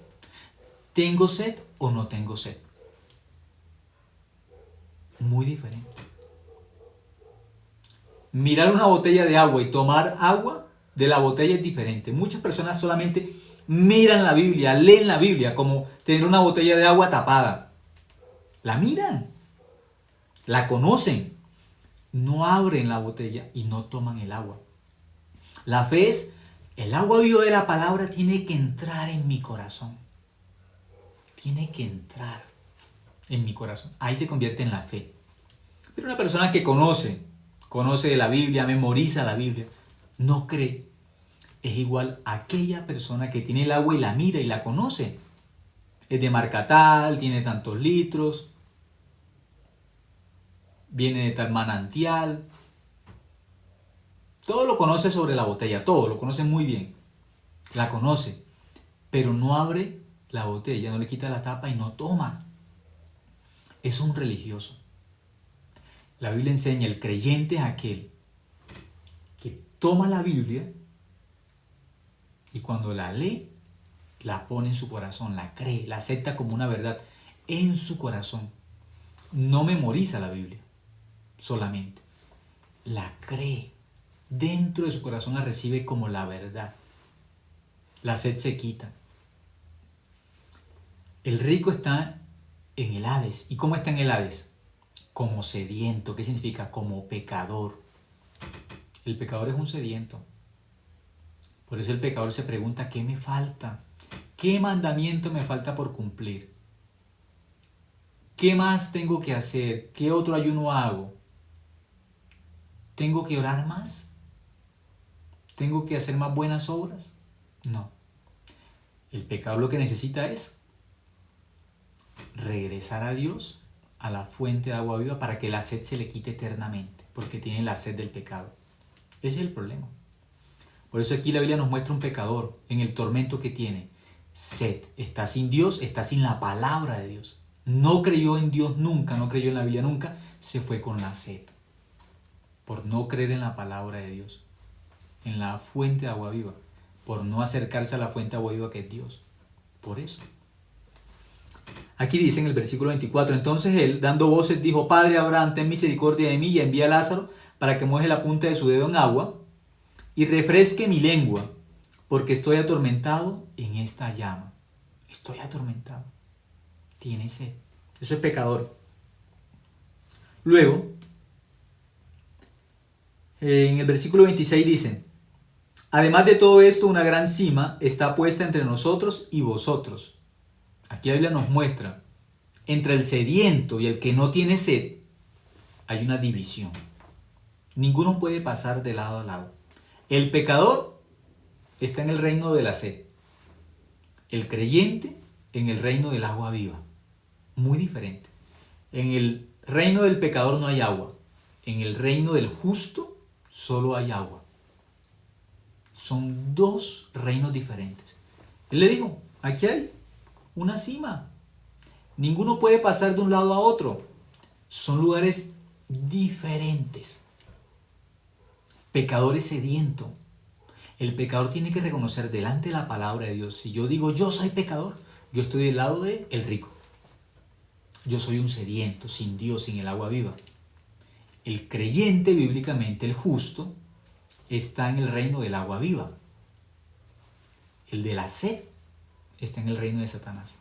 ¿Tengo sed o no tengo sed? Muy diferente. Mirar una botella de agua y tomar agua de la botella es diferente. Muchas personas solamente miran la Biblia, leen la Biblia como tener una botella de agua tapada. La miran, la conocen, no abren la botella y no toman el agua. La fe es, el agua viva de la palabra tiene que entrar en mi corazón. Tiene que entrar en mi corazón. Ahí se convierte en la fe. Pero una persona que conoce de la Biblia, memoriza la Biblia, no cree, es igual a aquella persona que tiene el agua y la mira y la conoce. Es de marca tal, tiene tantos litros, viene de tal manantial. Todo lo conoce sobre la botella, todo lo conoce muy bien. La conoce, pero no abre la botella, no le quita la tapa y no toma. Es un religioso. La Biblia enseña, el creyente es aquel que toma la Biblia y cuando la lee, la pone en su corazón, la cree, la acepta como una verdad en su corazón. No memoriza la Biblia solamente, la cree. Dentro de su corazón la recibe como la verdad. La sed se quita. El rico está en el Hades. ¿Y cómo está en el Hades? Como sediento. ¿Qué significa? Como pecador. El pecador es un sediento. Por eso el pecador se pregunta, ¿qué me falta? ¿Qué mandamiento me falta por cumplir? ¿Qué más tengo que hacer? ¿Qué otro ayuno hago? ¿Tengo que orar más? ¿Tengo que hacer más buenas obras? No. El pecador lo que necesita es regresar a Dios, a la fuente de agua viva, para que la sed se le quite eternamente, porque tiene la sed del pecado. Ese es el problema. Por eso aquí la Biblia nos muestra un pecador en el tormento que tiene. Sed. Está sin Dios, está sin la palabra de Dios. No creyó en Dios nunca, no creyó en la Biblia nunca, se fue con la sed. Por no creer en la palabra de Dios, en la fuente de agua viva, por no acercarse a la fuente de agua viva que es Dios. Por eso. Aquí dice en el versículo 24, entonces él, dando voces, dijo: Padre Abraham, ten misericordia de mí y envía a Lázaro para que moje la punta de su dedo en agua y refresque mi lengua, porque estoy atormentado en esta llama. Estoy atormentado. Tiene sed. Eso es pecador. Luego, en el versículo 26 dice: además de todo esto, una gran cima está puesta entre nosotros y vosotros. Aquí la Biblia nos muestra, entre el sediento y el que no tiene sed, hay una división. Ninguno puede pasar de lado a lado. El pecador está en el reino de la sed. El creyente en el reino del agua viva. Muy diferente. En el reino del pecador no hay agua. En el reino del justo solo hay agua. Son dos reinos diferentes. Él le dijo, aquí hay una cima. Ninguno puede pasar de un lado a otro. Son lugares diferentes. Pecador es sediento. El pecador tiene que reconocer delante de la palabra de Dios. Si yo digo yo soy pecador, yo estoy del lado del rico. Yo soy un sediento, sin Dios, sin el agua viva. El creyente, bíblicamente, el justo, está en el reino del agua viva. El de la sed está en el reino de Satanás.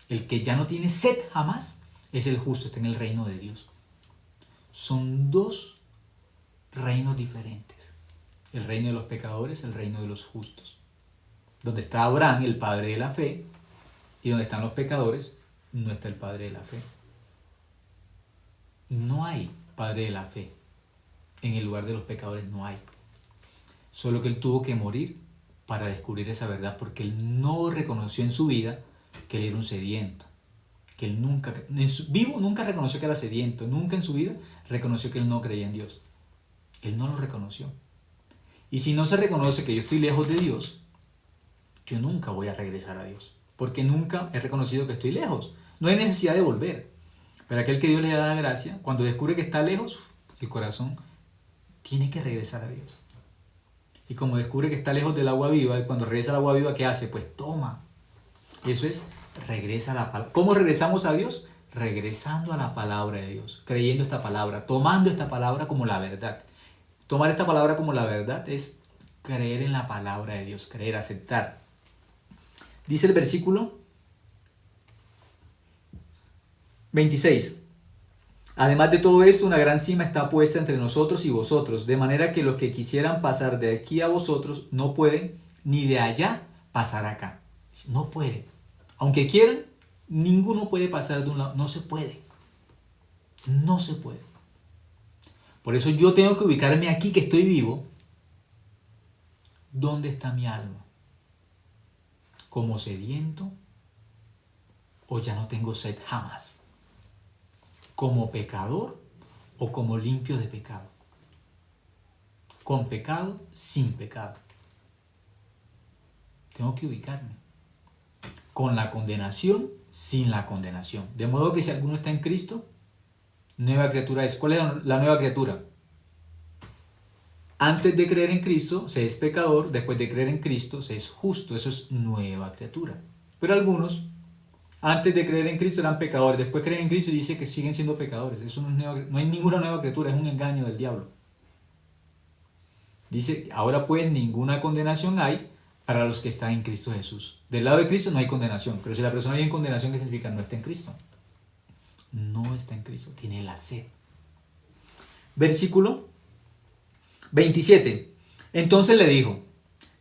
El que ya no tiene sed jamás es el justo, está en el reino de Dios. Son dos reinos diferentes. El reino de los pecadores, el reino de los justos. Donde está Abraham, el padre de la fe, y donde están los pecadores, no está el padre de la fe. No hay padre de la fe. En el lugar de los pecadores no hay. Solo que él tuvo que morir para descubrir esa verdad, porque él no reconoció en su vida que él era un sediento. Que él nunca reconoció que era sediento. Nunca en su vida reconoció que él no creía en Dios. Él no lo reconoció. Y si no se reconoce que yo estoy lejos de Dios, yo nunca voy a regresar a Dios. Porque nunca he reconocido que estoy lejos. No hay necesidad de volver. Pero aquel que Dios le da gracia, cuando descubre que está lejos, el corazón tiene que regresar a Dios. Y como descubre que está lejos del agua viva, y cuando regresa al agua viva, ¿qué hace? Pues toma. Eso es, regresa a la palabra. ¿Cómo regresamos a Dios? Regresando a la palabra de Dios, creyendo esta palabra, tomando esta palabra como la verdad. Tomar esta palabra como la verdad es creer en la palabra de Dios, creer, aceptar. Dice el versículo 26. Además de todo esto, una gran cima está puesta entre nosotros y vosotros, de manera que los que quisieran pasar de aquí a vosotros no pueden, ni de allá pasar acá. No pueden. Aunque quieran, ninguno puede pasar de un lado. No se puede. No se puede. Por eso yo tengo que ubicarme aquí que estoy vivo. ¿Dónde está mi alma? ¿Como sediento? ¿O ya no tengo sed jamás? ¿Como pecador o como limpio de pecado? ¿Con pecado? Sin pecado. Tengo que ubicarme. Con la condenación, sin la condenación. De modo que si alguno está en Cristo, nueva criatura es. ¿Cuál es la nueva criatura? Antes de creer en Cristo se es pecador, después de creer en Cristo se es justo. Eso es nueva criatura. Pero algunos, antes de creer en Cristo eran pecadores, después creen en Cristo y dicen que siguen siendo pecadores. Eso no hay ninguna nueva criatura, es un engaño del diablo. Dice, ahora pues ninguna condenación hay para los que están en Cristo Jesús. Del lado de Cristo no hay condenación, pero si la persona vive en condenación, ¿qué significa? No está en Cristo. No está en Cristo, tiene la sed. Versículo 27. Entonces le dijo,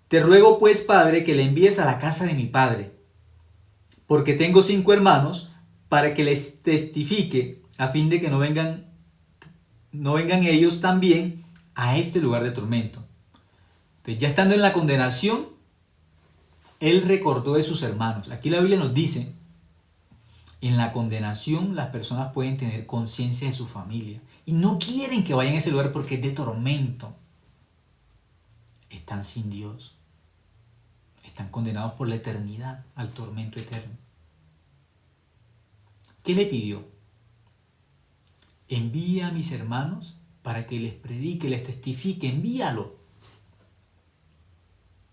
te ruego pues, Padre, que le envíes a la casa de mi padre, porque tengo 5 hermanos, para que les testifique, a fin de que no vengan ellos también a este lugar de tormento. Entonces, ya estando en la condenación, él recordó de sus hermanos. Aquí la Biblia nos dice, en la condenación las personas pueden tener conciencia de su familia y no quieren que vayan a ese lugar porque es de tormento. Están sin Dios. Están condenados por la eternidad al tormento eterno. ¿Qué le pidió? Envía a mis hermanos para que les predique, les testifique, envíalo.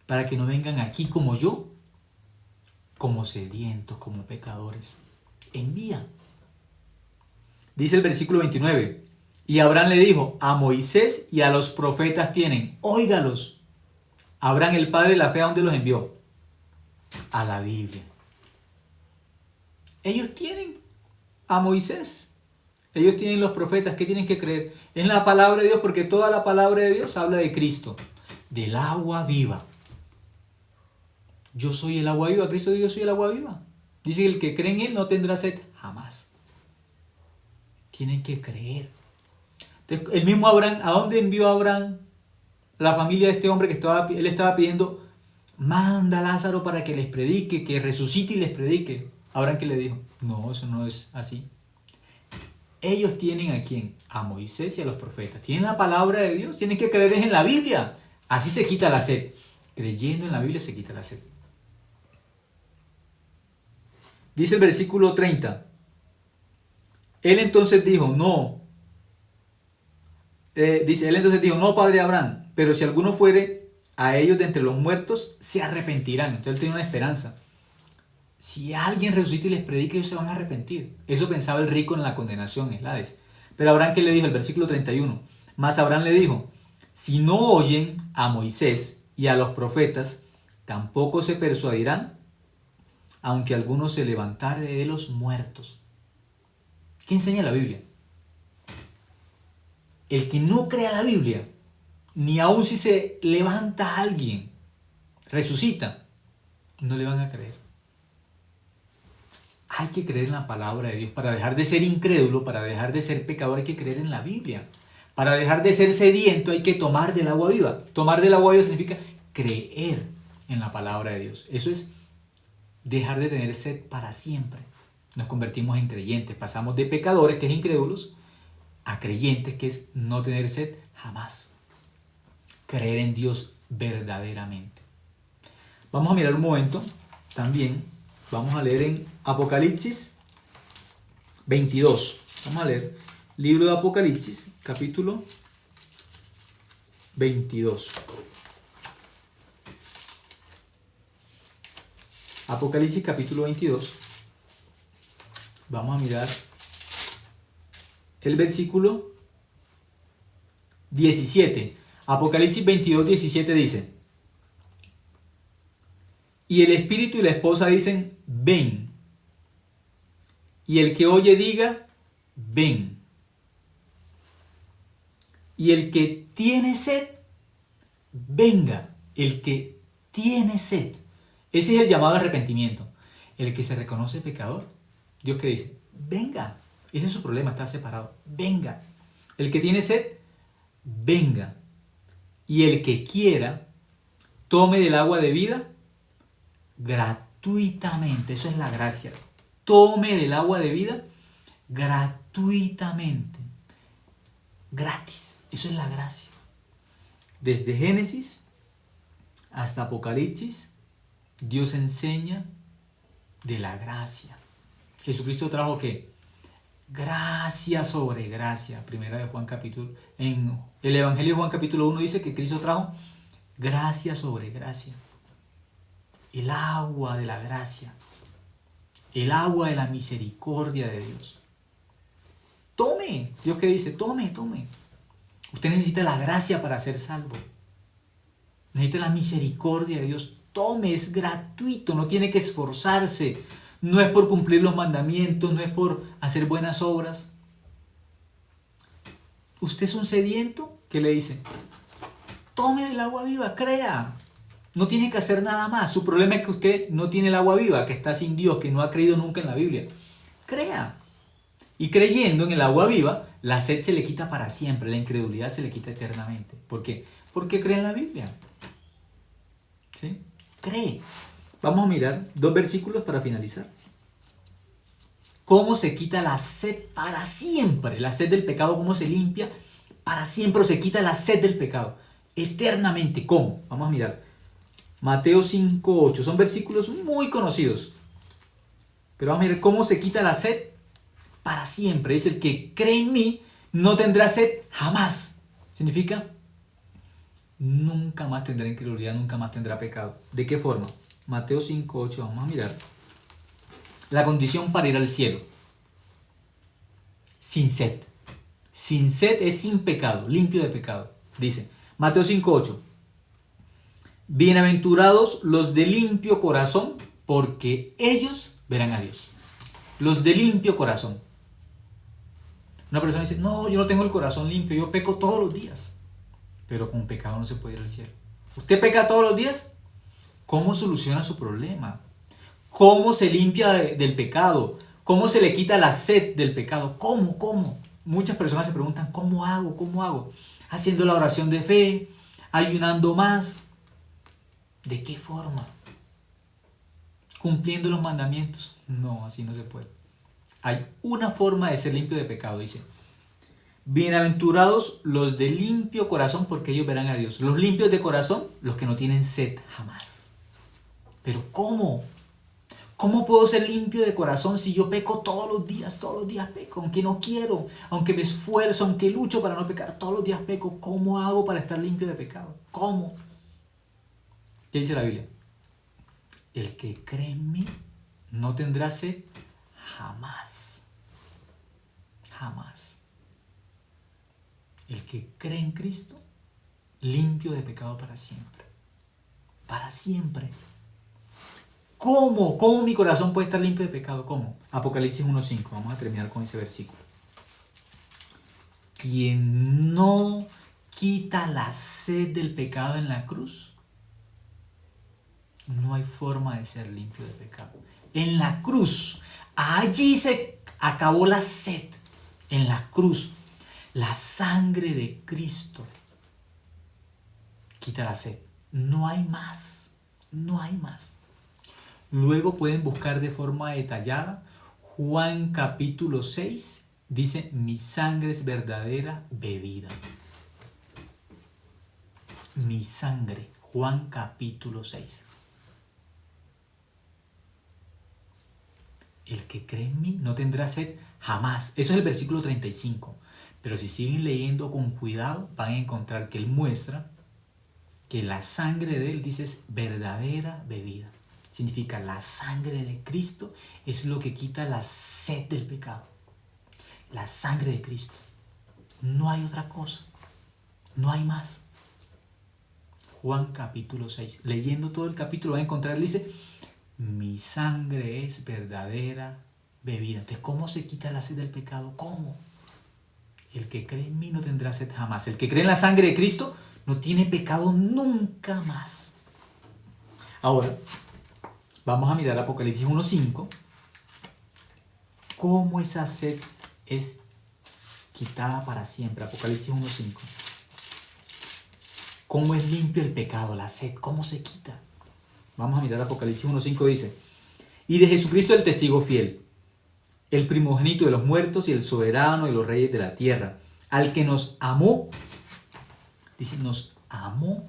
Para que no vengan aquí como yo, como sedientos, como pecadores. Envía. Dice el versículo 29. Y Abraham le dijo, a Moisés y a los profetas tienen, óigalos. Abraham, el padre de la fe, ¿a dónde los envió? A la Biblia. Ellos tienen a Moisés. Ellos tienen los profetas. ¿Qué tienen que creer? En la palabra de Dios, porque toda la palabra de Dios habla de Cristo, del agua viva. Yo soy el agua viva. Cristo dijo, yo soy el agua viva. Dice que el que cree en Él no tendrá sed jamás. Tienen que creer. Entonces, el mismo Abraham, ¿a dónde envió a Abraham la familia de este hombre que él estaba pidiendo? Manda a Lázaro para que les predique, que resucite y les predique. Abraham, ¿qué le dijo? No, eso no es así. Ellos tienen ¿a quién? A Moisés y a los profetas. Tienen la palabra de Dios, tienen que creer en la Biblia. Así se quita la sed. Creyendo en la Biblia se quita la sed. Dice el versículo 30. Él entonces dijo, no. Él entonces dijo, no, padre Abraham, pero si alguno fuere a ellos de entre los muertos, se arrepentirán. Entonces él tiene una esperanza. Si alguien resucita y les predica, ellos se van a arrepentir. Eso pensaba el rico en la condenación, en el Hades. Pero Abraham, ¿qué le dijo? El versículo 31. Mas Abraham le dijo, si no oyen a Moisés y a los profetas, tampoco se persuadirán, aunque alguno se levantare de los muertos. ¿Qué enseña la Biblia? El que no crea la Biblia, ni aun si se levanta alguien, resucita, no le van a creer. Hay que creer en la palabra de Dios. Para dejar de ser incrédulo, para dejar de ser pecador, hay que creer en la Biblia. Para dejar de ser sediento, hay que tomar del agua viva. Tomar del agua viva significa creer en la palabra de Dios. Eso es dejar de tener sed para siempre. Nos convertimos en creyentes. Pasamos de pecadores, que es incrédulos, a creyentes, que es no tener sed jamás. Creer en Dios verdaderamente. Vamos a mirar un momento también. Vamos a leer en Apocalipsis 22. Vamos a leer libro de Apocalipsis, capítulo 22. Apocalipsis, capítulo 22. Vamos a mirar el versículo 17. Apocalipsis 22, 17 dice: y el espíritu y la esposa dicen, ven. Y el que oye diga, ven. Y el que tiene sed, venga. El que tiene sed. Ese es el llamado al arrepentimiento. El que se reconoce pecador, Dios que dice, venga. Ese es su problema, está separado. Venga. El que tiene sed, venga. Y el que quiera, tome del agua de vida gratuitamente. Eso es la gracia. Tome del agua de vida gratuitamente. Gratis. Eso es la gracia. Desde Génesis hasta Apocalipsis, Dios enseña de la gracia. Jesucristo trajo ¿qué? Gracia sobre gracia. Primera de Juan capítulo. En el Evangelio de Juan capítulo 1 dice que Cristo trajo gracia sobre gracia. El agua de la gracia, el agua de la misericordia de Dios. Tome, Dios que dice, tome. Usted necesita la gracia para ser salvo. Necesita la misericordia de Dios. Tome, es gratuito, no tiene que esforzarse. No es por cumplir los mandamientos, no es por hacer buenas obras. Usted es un sediento que le dice, tome del agua viva, crea. No tiene que hacer nada más. Su problema es que usted no tiene el agua viva, que está sin Dios, que no ha creído nunca en la Biblia. Crea. Y creyendo en el agua viva, la sed se le quita para siempre, la incredulidad se le quita eternamente. ¿Por qué? Porque cree en la Biblia. ¿Sí? Cree. Vamos a mirar 2 versículos para finalizar. ¿Cómo se quita la sed para siempre? La sed del pecado, ¿cómo se limpia? Para siempre se quita la sed del pecado. Eternamente. ¿Cómo? Vamos a mirar. Mateo 5:8. Son versículos muy conocidos. Pero vamos a ver cómo se quita la sed para siempre. Es el que cree en mí, no tendrá sed jamás. Significa, nunca más tendrá incredulidad, nunca más tendrá pecado. ¿De qué forma? Mateo 5:8. Vamos a mirar. La condición para ir al cielo. Sin sed. Sin sed es sin pecado, limpio de pecado. Dice, Mateo 5:8. Bienaventurados los de limpio corazón, porque ellos verán a Dios. Los de limpio corazón. Una persona dice, no, yo no tengo el corazón limpio, yo peco todos los días. Pero con pecado no se puede ir al cielo. ¿Usted peca todos los días? ¿Cómo soluciona su problema? ¿Cómo se limpia del pecado? ¿Cómo se le quita la sed del pecado? ¿Cómo? Muchas personas se preguntan, ¿cómo hago? Haciendo la oración de fe, ayunando más. ¿De qué forma? ¿Cumpliendo los mandamientos? No, así no se puede. Hay una forma de ser limpio de pecado, dice. Bienaventurados los de limpio corazón, porque ellos verán a Dios. Los limpios de corazón, los que no tienen sed jamás. Pero ¿cómo? ¿Cómo puedo ser limpio de corazón si yo peco todos los días peco, aunque no quiero, aunque me esfuerzo, aunque lucho para no pecar, todos los días peco? ¿Cómo hago para estar limpio de pecado? ¿Cómo? ¿Qué dice la Biblia? El que cree en mí no tendrá sed jamás. Jamás. El que cree en Cristo, limpio de pecado para siempre. Para siempre. ¿Cómo? ¿Cómo mi corazón puede estar limpio de pecado? ¿Cómo? Apocalipsis 1:5. Vamos a terminar con ese versículo. Quien no quita la sed del pecado en la cruz, no hay forma de ser limpio de pecado. En la cruz, allí se acabó la sed. En la cruz, la sangre de Cristo quita la sed. No hay más. No hay más. Luego pueden buscar de forma detallada. Juan capítulo 6 dice: mi sangre es verdadera bebida. Mi sangre. Juan capítulo 6. El que cree en mí no tendrá sed jamás. Eso es el versículo 35. Pero si siguen leyendo con cuidado, van a encontrar que él muestra que la sangre de él, dice, es verdadera bebida. Significa la sangre de Cristo es lo que quita la sed del pecado. La sangre de Cristo. No hay otra cosa. No hay más. Juan capítulo 6. Leyendo todo el capítulo van a encontrar, dice: mi sangre es verdadera bebida. Entonces, ¿cómo se quita la sed del pecado? ¿Cómo? El que cree en mí no tendrá sed jamás. El que cree en la sangre de Cristo no tiene pecado nunca más. Ahora, vamos a mirar Apocalipsis 1:5. ¿Cómo esa sed es quitada para siempre? Apocalipsis 1:5. ¿Cómo es limpio el pecado, la sed? ¿Cómo se quita? Vamos a mirar Apocalipsis 1:5, dice: y de Jesucristo el testigo fiel, el primogénito de los muertos y el soberano de los reyes de la tierra, al que nos amó, dice, nos amó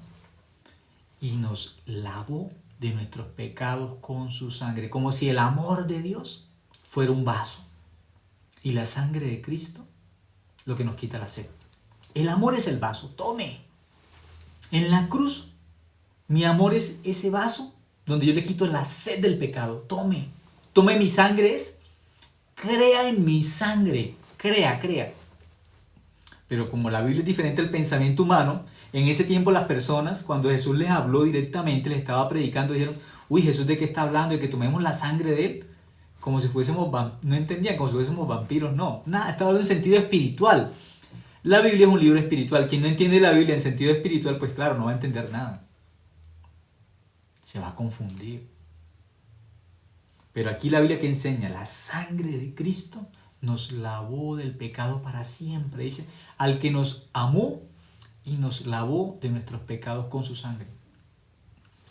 y nos lavó de nuestros pecados con su sangre, como si el amor de Dios fuera un vaso y la sangre de Cristo lo que nos quita la sed. El amor es el vaso, tome. En la cruz, mi amor es ese vaso donde yo le quito la sed del pecado. Tome mi sangre, crea en mi sangre, crea. Pero como la Biblia es diferente al pensamiento humano, en ese tiempo las personas, cuando Jesús les habló directamente, les estaba predicando, dijeron: uy, Jesús, ¿de qué está hablando? ¿De que tomemos la sangre de él? Como si fuésemos, no entendían, como si fuésemos vampiros. No, nada, estaba hablando en sentido espiritual. La Biblia es un libro espiritual. Quien no entiende la Biblia en sentido espiritual, pues claro, no va a entender nada. Se va a confundir. Pero aquí la Biblia que enseña, la sangre de Cristo nos lavó del pecado para siempre. Dice: al que nos amó y nos lavó de nuestros pecados con su sangre.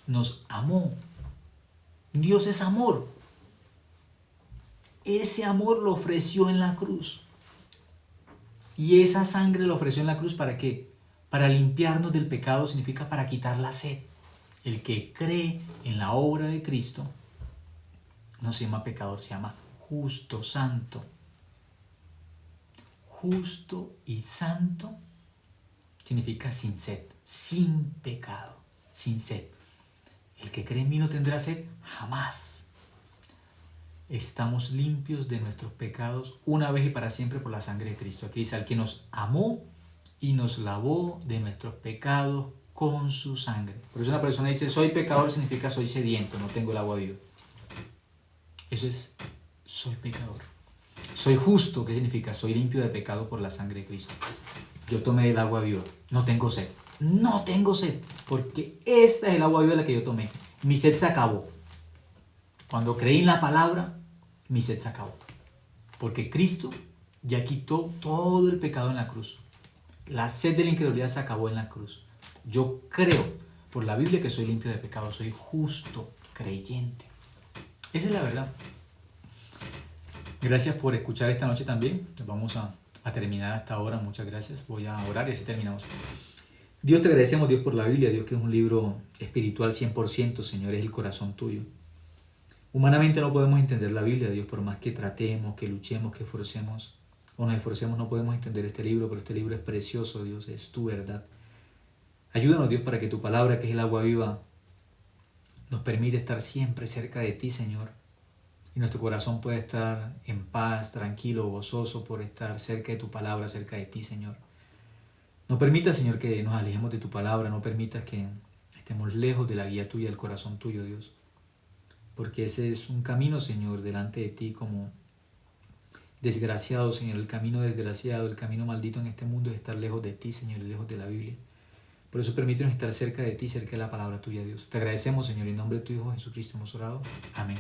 Nos amó. Dios es amor. Ese amor lo ofreció en la cruz. Y esa sangre lo ofreció en la cruz, ¿para qué? Para limpiarnos del pecado, significa para quitar la sed. El que cree en la obra de Cristo no se llama pecador, se llama justo, santo. Justo y santo significa sin sed, sin pecado, sin sed. El que cree en mí no tendrá sed jamás. Estamos limpios de nuestros pecados una vez y para siempre por la sangre de Cristo. Aquí dice: al que nos amó y nos lavó de nuestros pecados con su sangre. Por eso una persona dice: soy pecador, significa soy sediento, no tengo el agua viva. Eso es, soy pecador. Soy justo, ¿qué significa? Soy limpio de pecado por la sangre de Cristo. Yo tomé el agua viva, no tengo sed. No tengo sed, porque esta es el agua viva la que yo tomé. Mi sed se acabó. Cuando creí en la palabra, mi sed se acabó. Porque Cristo ya quitó todo el pecado en la cruz. La sed de la incredulidad se acabó en la cruz. Yo creo por la Biblia que soy limpio de pecado, soy justo, creyente. Esa es la verdad. Gracias por escuchar esta noche también. Vamos a a terminar hasta ahora. Muchas gracias. Voy a orar y así terminamos. Dios, te agradecemos, Dios, por la Biblia, Dios, que es un libro espiritual 100%, Señor, es el corazón tuyo. Humanamente no podemos entender la Biblia, Dios, por más que tratemos, que luchemos, que esforcemos o nos esforcemos, no podemos entender este libro, pero este libro es precioso, Dios, es tu verdad. Ayúdanos, Dios, para que tu palabra, que es el agua viva, nos permite estar siempre cerca de ti, Señor. Y nuestro corazón pueda estar en paz, tranquilo, gozoso por estar cerca de tu palabra, cerca de ti, Señor. No permitas, Señor, que nos alejemos de tu palabra, no permitas que estemos lejos de la guía tuya, del corazón tuyo, Dios. Porque ese es un camino, Señor, delante de ti como desgraciado, Señor. El camino desgraciado, el camino maldito en este mundo es estar lejos de ti, Señor, y lejos de la Biblia. Por eso permítenos estar cerca de ti, cerca de la palabra tuya, Dios. Te agradecemos, Señor, en nombre de tu Hijo Jesucristo hemos orado. Amén.